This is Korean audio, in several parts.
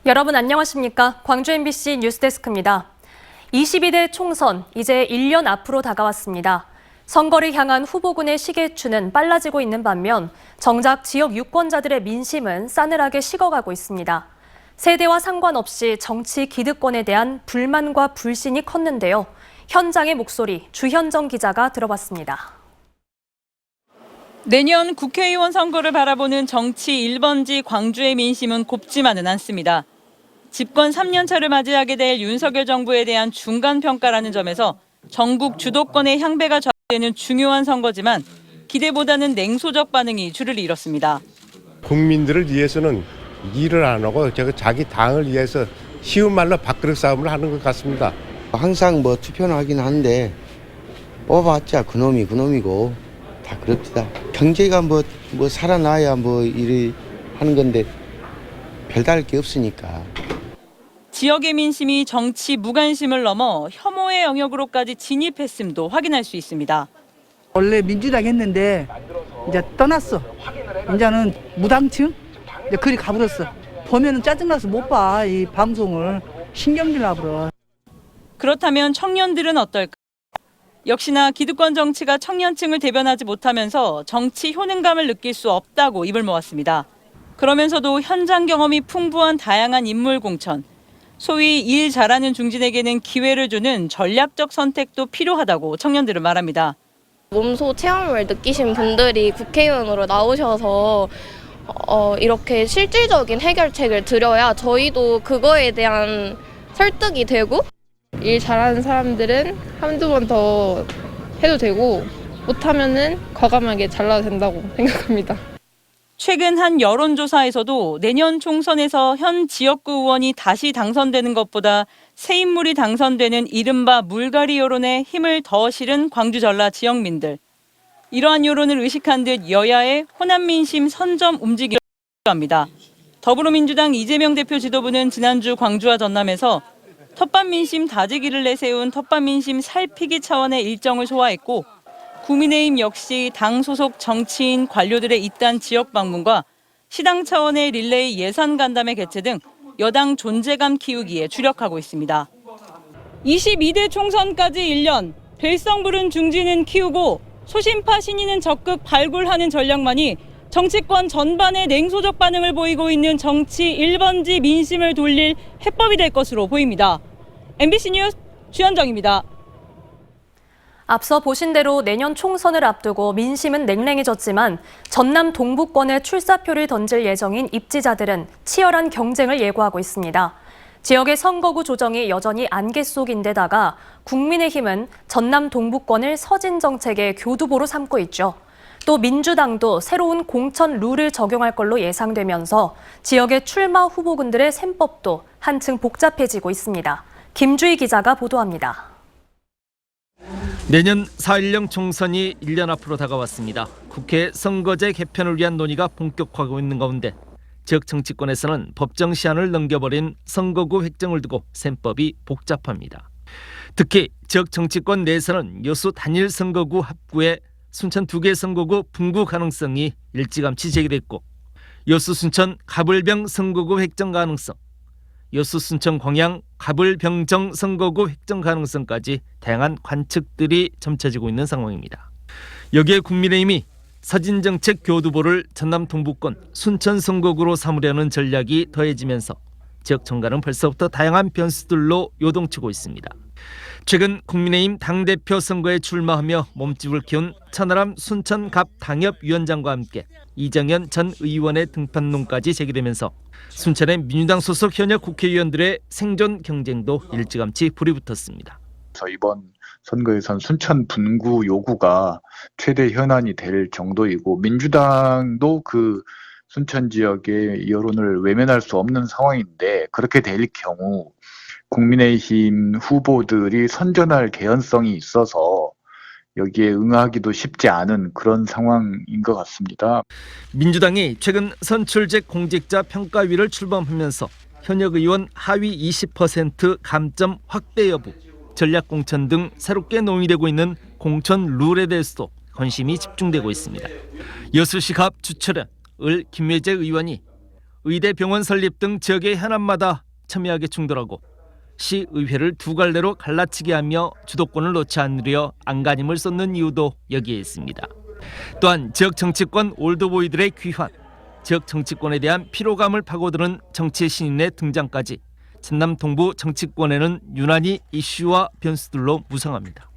여러분 안녕하십니까? 광주 MBC 뉴스데스크입니다. 22대 총선 이제 1년 앞으로 다가왔습니다. 선거를 향한 후보군의 시계추는 빨라지고 있는 반면 정작 지역 유권자들의 민심은 싸늘하게 식어가고 있습니다. 세대와 상관없이 정치 기득권에 대한 불만과 불신이 컸는데요. 현장의 목소리 주현정 기자가 들어봤습니다. 내년 국회의원 선거를 바라보는 정치 1번지 광주의 민심은 곱지만은 않습니다. 집권 3년 차를 맞이하게 될 윤석열 정부에 대한 중간평가라는 점에서 전국 주도권의 향배가 좌우되는 중요한 선거지만 기대보다는 냉소적 반응이 줄을 이뤘습니다. 국민들을 위해서는 일을 안 하고 자기 당을 위해서 쉬운 말로 밥그릇 싸움을 하는 것 같습니다. 항상 투표는 하긴 하는데 뽑아봤자 그놈이고 다 그렇다. 경제가 살아나야 일을 하는 건데 별다를 게 없으니까. 지역의 민심이 정치 무관심을 넘어 혐오의 영역으로까지 진입했음도 확인할 수 있습니다. 원래 민주당 했는데 이제 떠났어. 이제는 무당층? 이제 그리 가버렸어. 보면은 짜증나서 못 봐. 이 방송을 신경질 나버려. 그렇다면 청년들은 어떨까? 역시나 기득권 정치가 청년층을 대변하지 못하면서 정치 효능감을 느낄 수 없다고 입을 모았습니다. 그러면서도 현장 경험이 풍부한 다양한 인물 공천, 소위 일 잘하는 중진에게는 기회를 주는 전략적 선택도 필요하다고 청년들은 말합니다. 몸소 체험을 느끼신 분들이 국회의원으로 나오셔서 이렇게 실질적인 해결책을 드려야 저희도 그거에 대한 설득이 되고 일 잘하는 사람들은 한두 번 더 해도 되고 못하면은 과감하게 잘라도 된다고 생각합니다. 최근 한 여론조사에서도 내년 총선에서 현 지역구 의원이 다시 당선되는 것보다 새 인물이 당선되는 이른바 물갈이 여론에 힘을 더 실은 광주 전라 지역민들. 이러한 여론을 의식한 듯 여야의 호남 민심 선점 움직임을 합니다. 더불어민주당 이재명 대표 지도부는 지난주 광주와 전남에서 텃밭 민심 다지기를 내세운 텃밭 민심 살피기 차원의 일정을 소화했고 국민의힘 역시 당 소속 정치인 관료들의 잇단 지역 방문과 시당 차원의 릴레이 예산 간담회 개최 등 여당 존재감 키우기에 주력하고 있습니다. 22대 총선까지 1년, 별성 부른 중진은 키우고 소신파 신인은 적극 발굴하는 전략만이 정치권 전반에 냉소적 반응을 보이고 있는 정치 1번지 민심을 돌릴 해법이 될 것으로 보입니다. MBC 뉴스 주현정입니다. 앞서 보신 대로 내년 총선을 앞두고 민심은 냉랭해졌지만 전남 동부권에 출사표를 던질 예정인 입지자들은 치열한 경쟁을 예고하고 있습니다. 지역의 선거구 조정이 여전히 안개 속인데다가 국민의힘은 전남 동부권을 서진 정책의 교두보로 삼고 있죠. 또 민주당도 새로운 공천 룰을 적용할 걸로 예상되면서 지역의 출마 후보군들의 셈법도 한층 복잡해지고 있습니다. 김주희 기자가 보도합니다. 내년 4.10 총선이 1년 앞으로 다가왔습니다. 국회 선거제 개편을 위한 논의가 본격화하고 있는 가운데 지역 정치권에서는 법정 시한을 넘겨버린 선거구 획정을 두고 셈법이 복잡합니다. 특히 지역 정치권 내에서는 여수 단일 선거구 합구에 순천 2개 선거구 분구 가능성이 일찌감치 제기됐고 여수 순천 가불병 선거구 획정 가능성, 여수 순천 광양 가불병정 선거구 획정 가능성까지 다양한 관측들이 점쳐지고 있는 상황입니다. 여기에 국민의힘이 서진정책 교두보를 전남 동부권 순천 선거구로 삼으려는 전략이 더해지면서 지역 정가는 벌써부터 다양한 변수들로 요동치고 있습니다. 최근 국민의힘 당대표 선거에 출마하며 몸집을 키운 천하람 순천갑 당협위원장과 함께 이정현 전 의원의 등판론까지 제기되면서 순천의 민주당 소속 현역 국회의원들의 생존 경쟁도 일찌감치 불이 붙었습니다. 이번 선거에선 순천 분구 요구가 최대 현안이 될 정도이고 민주당도 그 순천 지역의 여론을 외면할 수 없는 상황인데 그렇게 될 경우 국민의힘 후보들이 선전할 개연성이 있어서 여기에 응하기도 쉽지 않은 그런 상황인 것 같습니다. 민주당이 최근 선출직 공직자 평가위를 출범하면서 현역 의원 하위 20% 감점 확대 여부, 전략공천 등 새롭게 논의되고 있는 공천 룰에 대해서도 관심이 집중되고 있습니다. 여수시 갑 주철현 을 김외재 의원이 의대 병원 설립 등 지역의 현안마다 첨예하게 충돌하고 시의회를 두 갈래로 갈라치게 하며 주도권을 놓지 않으려 안간힘을 쏟는 이유도 여기에 있습니다. 또한 지역 정치권 올드보이들의 귀환, 지역 정치권에 대한 피로감을 파고드는 정치 신인의 등장까지 전남 동부 정치권에는 유난히 이슈와 변수들로 무성합니다.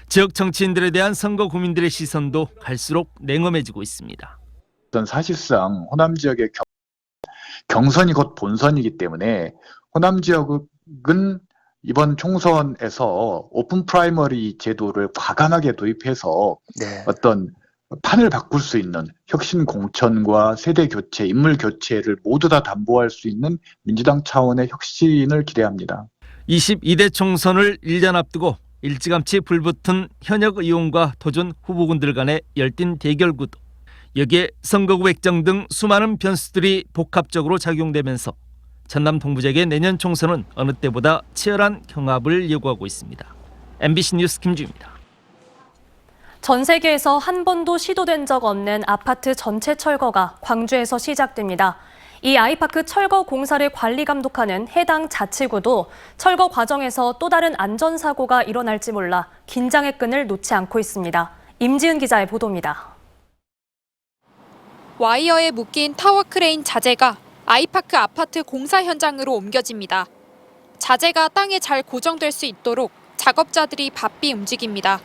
지역 정치인들에 대한 선거 고민들의 시선도 갈수록 냉엄해지고 있습니다. 사실상 호남 지역의 경선이 곧 본선이기 때문에 호남 지역은 이번 총선에서 오픈 프라이머리 제도를 과감하게 도입해서 어떤 판을 바꿀 수 있는 혁신 공천과 세대 교체, 인물 교체를 모두 다 담보할 수 있는 민주당 차원의 혁신을 기대합니다. 22대 총선을 1년 앞두고 일찌감치 불붙은 현역 의원과 도전 후보군들 간의 열띤 대결 구도. 여기에 선거구 획정 등 수많은 변수들이 복합적으로 작용되면서 전남 동부지역의 내년 총선은 어느 때보다 치열한 경합을 예고하고 있습니다. MBC 뉴스 김주입니다. 전 세계에서 한 번도 시도된 적 없는 아파트 전체 철거가 광주에서 시작됩니다. 이 아이파크 철거 공사를 관리 감독하는 해당 자치구도 철거 과정에서 또 다른 안전사고가 일어날지 몰라 긴장의 끈을 놓지 않고 있습니다. 임지은 기자의 보도입니다. 와이어에 묶인 타워 크레인 자재가 아이파크 아파트 공사 현장으로 옮겨집니다. 자재가 땅에 잘 고정될 수 있도록 작업자들이 바삐 움직입니다.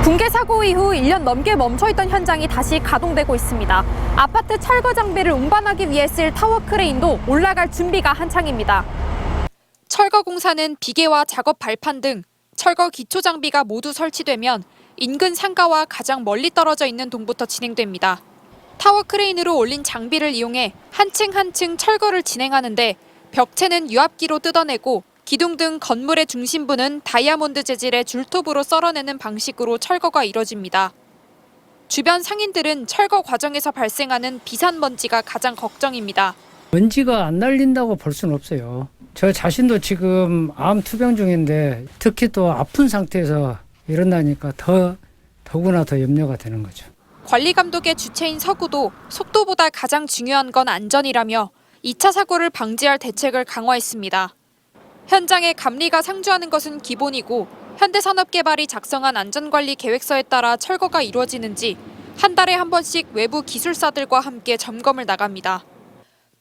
붕괴 사고 이후 1년 넘게 멈춰있던 현장이 다시 가동되고 있습니다. 아파트 철거 장비를 운반하기 위해 쓸 타워 크레인도 올라갈 준비가 한창입니다. 철거 공사는 비계와 작업 발판 등 철거 기초 장비가 모두 설치되면 인근 상가와 가장 멀리 떨어져 있는 동부터 진행됩니다. 타워 크레인으로 올린 장비를 이용해 한 층 한 층 철거를 진행하는데 벽체는 유압기로 뜯어내고 기둥 등 건물의 중심부는 다이아몬드 재질의 줄톱으로 썰어내는 방식으로 철거가 이뤄집니다. 주변 상인들은 철거 과정에서 발생하는 비산먼지가 가장 걱정입니다. 먼지가 안 날린다고 볼 수는 없어요. 저 자신도 지금 암 투병 중인데 특히 또 아픈 상태에서 일어나니까 더구나 더 염려가 되는 거죠. 관리 감독의 주체인 서구도 속도보다 가장 중요한 건 안전이라며 2차 사고를 방지할 대책을 강화했습니다. 현장에 감리가 상주하는 것은 기본이고 현대산업개발이 작성한 안전관리 계획서에 따라 철거가 이루어지는지 한 달에 한 번씩 외부 기술사들과 함께 점검을 나갑니다.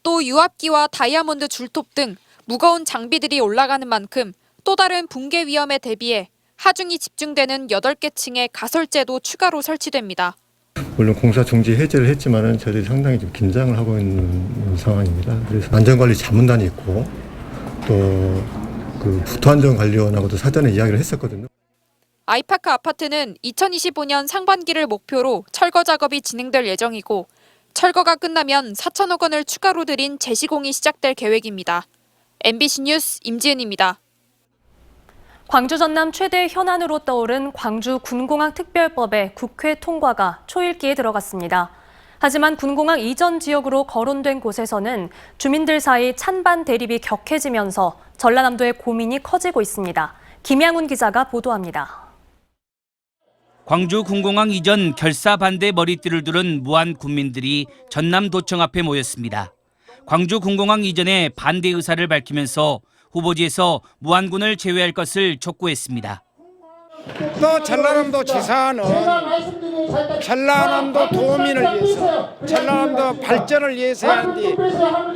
또 유압기와 다이아몬드 줄톱 등 무거운 장비들이 올라가는 만큼 또 다른 붕괴 위험에 대비해 하중이 집중되는 8개 층의 가설재도 추가로 설치됩니다. 물론 공사 중지 해제를 했지만은 저희들이 상당히 좀 긴장을 하고 있는 상황입니다. 그래서 안전관리 자문단이 있고 또 그 부토안전관리원하고도 사전에 이야기를 했었거든요. 아이파크 아파트는 2025년 상반기를 목표로 철거 작업이 진행될 예정이고 철거가 끝나면 4천억 원을 추가로 들인 재시공이 시작될 계획입니다. MBC 뉴스 임지은입니다. 광주 전남 최대 현안으로 떠오른 광주 군공항 특별법의 국회 통과가 초읽기에 들어갔습니다. 하지만 군공항 이전 지역으로 거론된 곳에서는 주민들 사이 찬반 대립이 격해지면서 전라남도의 고민이 커지고 있습니다. 김양훈 기자가 보도합니다. 광주 군공항 이전 결사 반대 머리띠를 두른 무안 군민들이 전남도청 앞에 모였습니다. 광주 군공항 이전에 반대 의사를 밝히면서 후보지에서 무안군을 제외할 것을 촉구했습니다. 또 전라남도 지사는 전라남도 도민을 위해서 전라남도 발전을 위해서 해야 하는데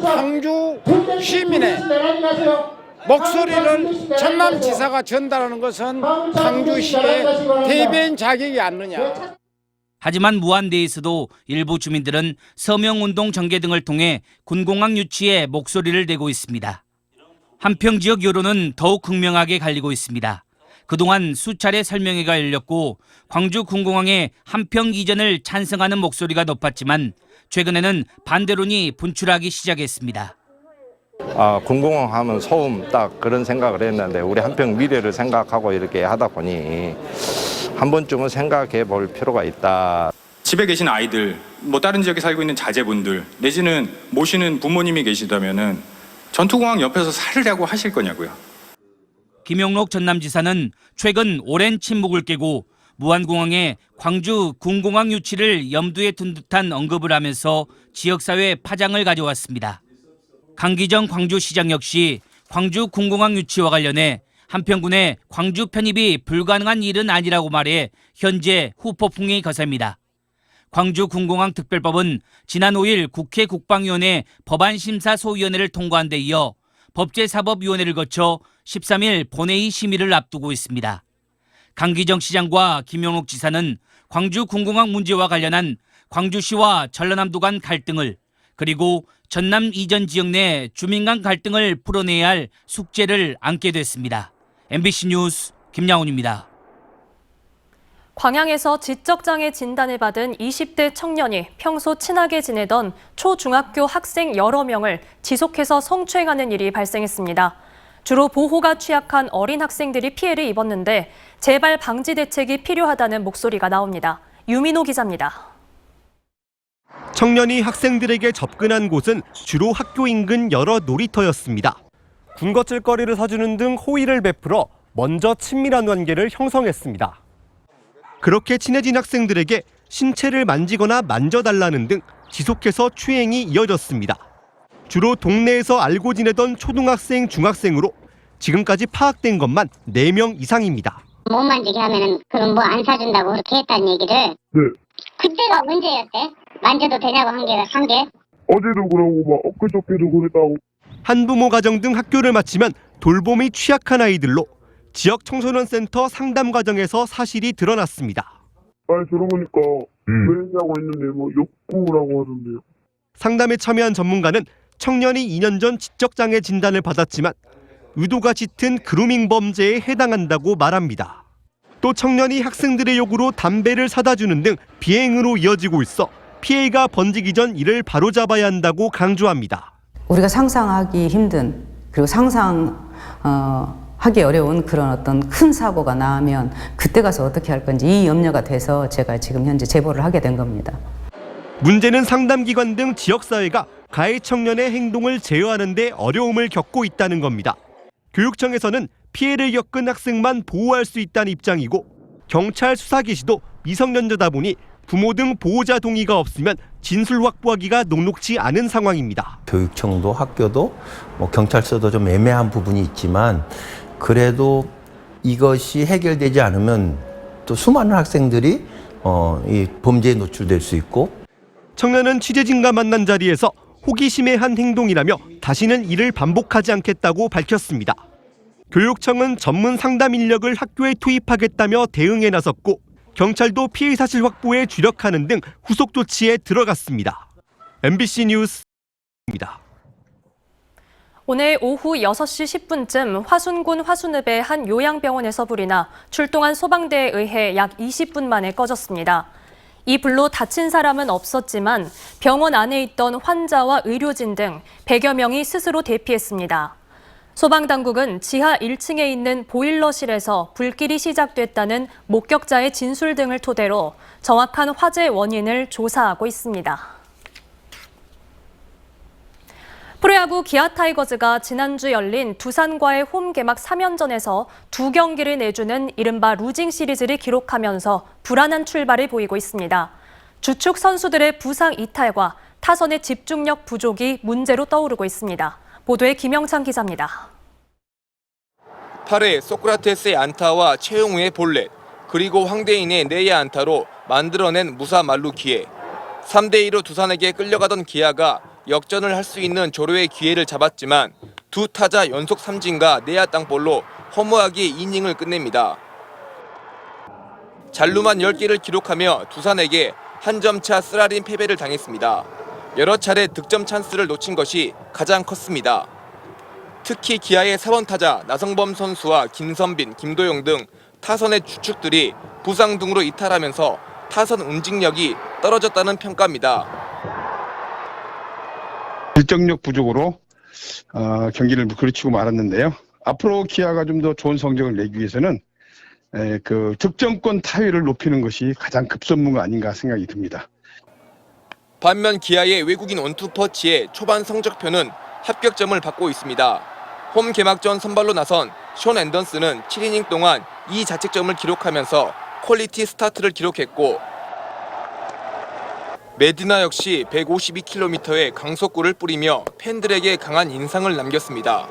광주 시민의 목소리를 전남지사가 전달하는 것은 광주시의 대변인 자격이 아니느냐. 하지만 무안대에서도 일부 주민들은 서명운동 전개 등을 통해 군공항 유치에 목소리를 내고 있습니다. 한평 지역 여론은 더욱 극명하게 갈리고 있습니다. 그동안 수차례 설명회가 열렸고 광주 군공항의 한평 이전을 찬성하는 목소리가 높았지만 최근에는 반대론이 분출하기 시작했습니다. 군공항 하면 소음 딱 그런 생각을 했는데 우리 한평 미래를 생각하고 이렇게 하다 보니 한 번쯤은 생각해 볼 필요가 있다. 집에 계신 아이들, 다른 지역에 살고 있는 자제분들 내지는 모시는 부모님이 계시다면은 전투공항 옆에서 살려고 하실 거냐고요. 김용록 전남지사는 최근 오랜 침묵을 깨고 무안공항에 광주 군공항 유치를 염두에 둔 듯한 언급을 하면서 지역사회 파장을 가져왔습니다. 강기정 광주시장 역시 광주 군공항 유치와 관련해 한평군의 광주 편입이 불가능한 일은 아니라고 말해 현재 후폭풍이 거셉니다. 광주 군공항 특별법은 지난 5일 국회 국방위원회 법안심사소위원회를 통과한 데 이어 법제사법위원회를 거쳐 13일 본회의 심의를 앞두고 있습니다. 강기정 시장과 김용옥 지사는 광주 군공항 문제와 관련한 광주시와 전라남도 간 갈등을 그리고 전남 이전 지역 내 주민 간 갈등을 풀어내야 할 숙제를 안게 됐습니다. MBC 뉴스 김양훈입니다. 광양에서 지적장애 진단을 받은 20대 청년이 평소 친하게 지내던 초중학교 학생 여러 명을 지속해서 성추행하는 일이 발생했습니다. 주로 보호가 취약한 어린 학생들이 피해를 입었는데 재발 방지 대책이 필요하다는 목소리가 나옵니다. 유민호 기자입니다. 청년이 학생들에게 접근한 곳은 주로 학교 인근 여러 놀이터였습니다. 군것질거리를 사주는 등 호의를 베풀어 먼저 친밀한 관계를 형성했습니다. 그렇게 친해진 학생들에게 신체를 만지거나 만져달라는 등 지속해서 추행이 이어졌습니다. 주로 동네에서 알고 지내던 초등학생, 중학생으로 지금까지 파악된 것만 4명 이상입니다. 못 만지게 하면은 그럼 뭐 안 사준다고 그렇게 했다는 얘기를. 그때가 언제였대? 만져도 되냐고 한 게. 어제도 그러고 막 엊그저께도 그랬다고. 한부모 가정 등 학교를 마치면 돌봄이 취약한 아이들로 지역 청소년 센터 상담 과정에서 사실이 드러났습니다. 아니 들어보니까 왜 했냐고 했는데 뭐 욕구라고 하던데요. 상담에 참여한 전문가는 청년이 2년 전 지적장애 진단을 받았지만 의도가 짙은 그루밍 범죄에 해당한다고 말합니다. 또 청년이 학생들의 요구로 담배를 사다 주는 등 비행으로 이어지고 있어 피해가 번지기 전 이를 바로잡아야 한다고 강조합니다. 우리가 상상하기 힘든 그리고 하기 어려운 그런 어떤 큰 사고가 나면 그때 가서 어떻게 할 건지 이 염려가 돼서 제가 지금 현재 제보를 하게 된 겁니다. 문제는 상담기관 등 지역사회가 가해 청년의 행동을 제어하는 데 어려움을 겪고 있다는 겁니다. 교육청에서는 피해를 겪은 학생만 보호할 수 있다는 입장이고 경찰 수사 개시도 미성년자다 보니 부모 등 보호자 동의가 없으면 진술 확보하기가 녹록지 않은 상황입니다. 교육청도 학교도 경찰서도 좀 애매한 부분이 있지만 그래도 이것이 해결되지 않으면 또 수많은 학생들이 이 범죄에 노출될 수 있고. 청년은 취재진과 만난 자리에서 호기심의 한 행동이라며 다시는 이를 반복하지 않겠다고 밝혔습니다. 교육청은 전문 상담 인력을 학교에 투입하겠다며 대응에 나섰고 경찰도 피해 사실 확보에 주력하는 등 후속 조치에 들어갔습니다. MBC 뉴스입니다. 오늘 오후 6시 10분쯤 화순군 화순읍의 한 요양병원에서 불이 나 출동한 소방대에 의해 약 20분 만에 꺼졌습니다. 이 불로 다친 사람은 없었지만 병원 안에 있던 환자와 의료진 등 100여 명이 스스로 대피했습니다. 소방당국은 지하 1층에 있는 보일러실에서 불길이 시작됐다는 목격자의 진술 등을 토대로 정확한 화재 원인을 조사하고 있습니다. 프로야구 기아 타이거즈가 지난주 열린 두산과의 홈 개막 3연전에서 2경기를 내주는 이른바 루징 시리즈를 기록하면서 불안한 출발을 보이고 있습니다. 주축 선수들의 부상 이탈과 타선의 집중력 부족이 문제로 떠오르고 있습니다. 보도에 김영찬 기자입니다. 8회 소크라테스의 안타와 최용우의 볼넷, 그리고 황대인의 내야 안타로 만들어낸 무사 만루 기회. 3대2로 두산에게 끌려가던 기아가 역전을 할 수 있는 조로의 기회를 잡았지만 두 타자 연속 삼진과 내야 땅볼로 허무하게 이닝을 끝냅니다. 잔루만 10개를 기록하며 두산에게 한 점차 쓰라린 패배를 당했습니다. 여러 차례 득점 찬스를 놓친 것이 가장 컸습니다. 특히 기아의 4번 타자 나성범 선수와 김선빈, 김도영 등 타선의 주축들이 부상 등으로 이탈하면서 타선 움직력이 떨어졌다는 평가입니다. 결정력 부족으로 경기를 그르치고 말았는데요. 앞으로 기아가 좀 더 좋은 성적을 내기 위해서는 그 득점권 타율을 높이는 것이 가장 급선무가 아닌가 생각이 듭니다. 반면 기아의 외국인 원투퍼치의 초반 성적표는 합격점을 받고 있습니다. 홈 개막전 선발로 나선 션 앤던스는 7이닝 동안 2자책점을 기록하면서 퀄리티 스타트를 기록했고 메드나 역시 152km의 강속구를 뿌리며 팬들에게 강한 인상을 남겼습니다.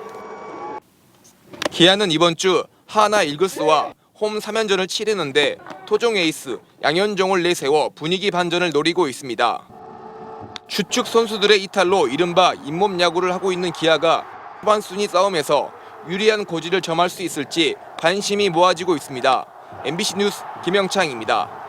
기아는 이번 주 하나 이글스와 홈 3연전을 치르는데 토종 에이스 양현종을 내세워 분위기 반전을 노리고 있습니다. 주축 선수들의 이탈로 이른바 잇몸 야구를 하고 있는 기아가 후반 순위 싸움에서 유리한 고지를 점할 수 있을지 관심이 모아지고 있습니다. MBC 뉴스 김영창입니다.